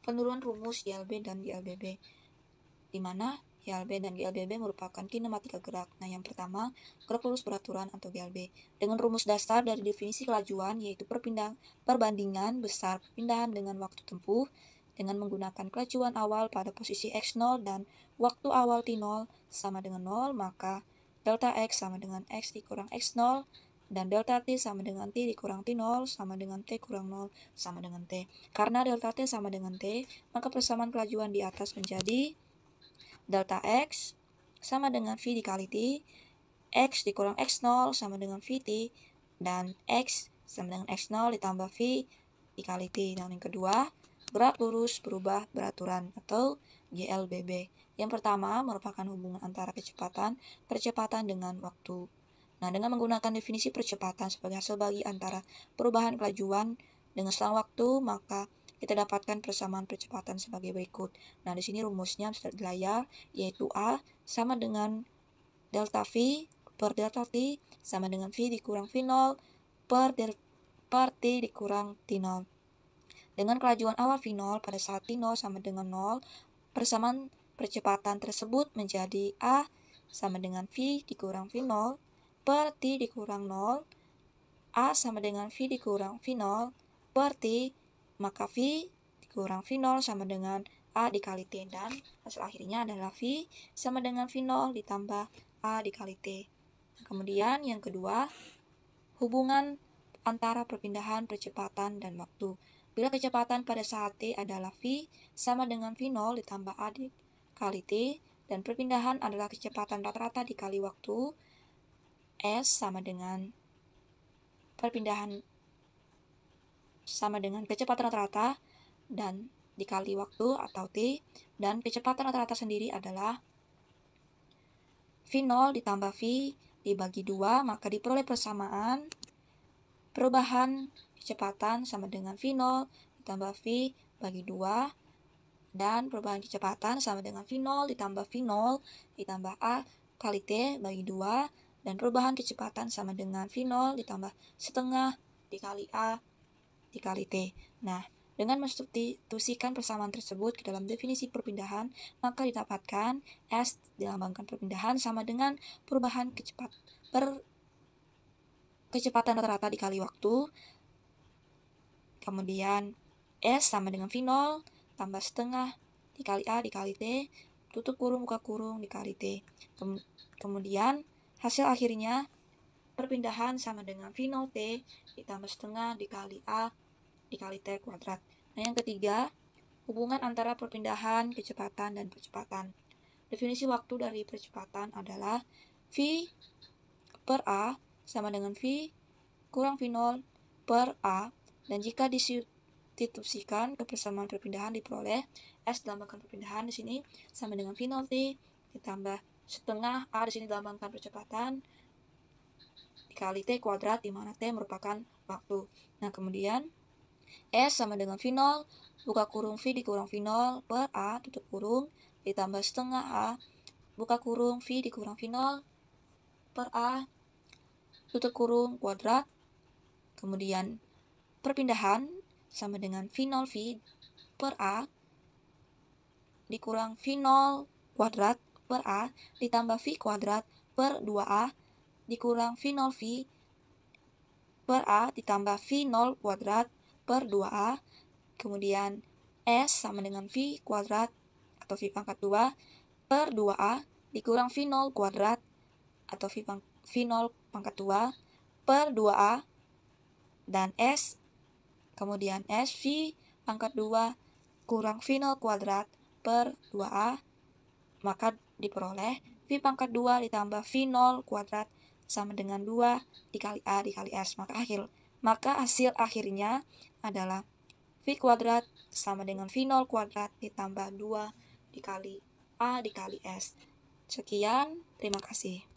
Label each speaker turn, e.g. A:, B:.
A: penurunan rumus YLB dan GLBB, di mana YLB dan GLBB merupakan kinematika gerak. Nah, yang pertama, gerak lurus beraturan atau GLB. Dengan rumus dasar dari definisi kelajuan, yaitu perbandingan besar perpindahan dengan waktu tempuh, dengan menggunakan kelajuan awal pada posisi X0 dan waktu awal T0 sama dengan 0, maka delta X sama dengan X dikurang X0, dan delta T sama dengan T dikurang T0 sama dengan T kurang 0 sama dengan T. Karena delta T sama dengan T, maka persamaan kelajuan di atas menjadi delta X sama dengan V dikali T, X dikurang X0 sama dengan VT, dan X sama dengan X0 ditambah V dikali T. Dan yang kedua, gerak lurus berubah beraturan atau GLBB. Yang pertama merupakan hubungan antara percepatan dengan waktu. Nah, dengan menggunakan definisi percepatan sebagai hasil bagi antara perubahan kelajuan dengan selang waktu, maka kita dapatkan persamaan percepatan sebagai berikut. Nah, di sini rumusnya bisa di layar, yaitu A sama dengan delta V per delta T sama dengan V dikurang V0 per T dikurang T0. Dengan kelajuan awal V0 pada saat T0 sama dengan 0, persamaan percepatan tersebut menjadi A sama dengan V dikurang V0 per T dikurang 0, A sama dengan V dikurang V0 per T, maka V dikurang V0 sama dengan A dikali T, dan hasil akhirnya adalah V sama dengan V0 ditambah A dikali T. Kemudian yang kedua, hubungan antara perpindahan, percepatan, dan waktu. Bila kecepatan pada saat T adalah V sama dengan V0 ditambah A dikali T, dan perpindahan adalah kecepatan rata-rata dikali waktu, S sama dengan perpindahan sama dengan kecepatan rata-rata dan dikali waktu atau T, dan kecepatan rata-rata sendiri adalah V0 ditambah V dibagi 2, maka diperoleh persamaan perubahan kecepatan sama dengan V0 ditambah V bagi 2, dan perubahan kecepatan sama dengan V0 ditambah V0 ditambah A kali T bagi 2, dan perubahan kecepatan sama dengan V0 ditambah setengah dikali A dikali T. Nah, dengan mensubstitusikan persamaan tersebut ke dalam definisi perpindahan, maka didapatkan S dilambangkan perpindahan sama dengan perubahan kecepatan rata-rata dikali waktu. Kemudian S sama dengan V0 tambah setengah dikali A dikali T, tutup kurung buka kurung dikali T. Kemudian hasil akhirnya perpindahan sama dengan V0 T ditambah setengah dikali A dikali T kuadrat. Nah, yang ketiga, hubungan antara perpindahan, kecepatan, dan percepatan. Definisi waktu dari percepatan adalah V per A sama dengan V kurang V0 per A, dan jika disubstitusikan ke persamaan perpindahan diperoleh S dilambangkan perpindahan di sini sama dengan V0 T ditambah setengah A di sini dilambangkan percepatan dikali T kuadrat, di mana T merupakan waktu. Nah, kemudian S sama dengan V0 buka kurung V dikurang V0 per A tutup kurung ditambah setengah A buka kurung V dikurang V0 per A tutup kurung kuadrat. Kemudian perpindahan sama dengan V0 V per A dikurang V0 kuadrat per A ditambah V kuadrat per 2A dikurang V0 V per A ditambah V0 kuadrat per 2A. Kemudian S sama dengan V kuadrat atau V pangkat 2 per 2A dikurang V0 kuadrat atau V0 pangkat 2 per 2A, dan S kemudian S V pangkat 2 kurang V0 kuadrat per 2A, maka diperoleh V pangkat 2 ditambah V0 kuadrat sama dengan 2 dikali A dikali S. Maka hasil akhirnya adalah V kuadrat sama dengan V0 kuadrat ditambah 2 dikali A dikali S. Sekian, terima kasih.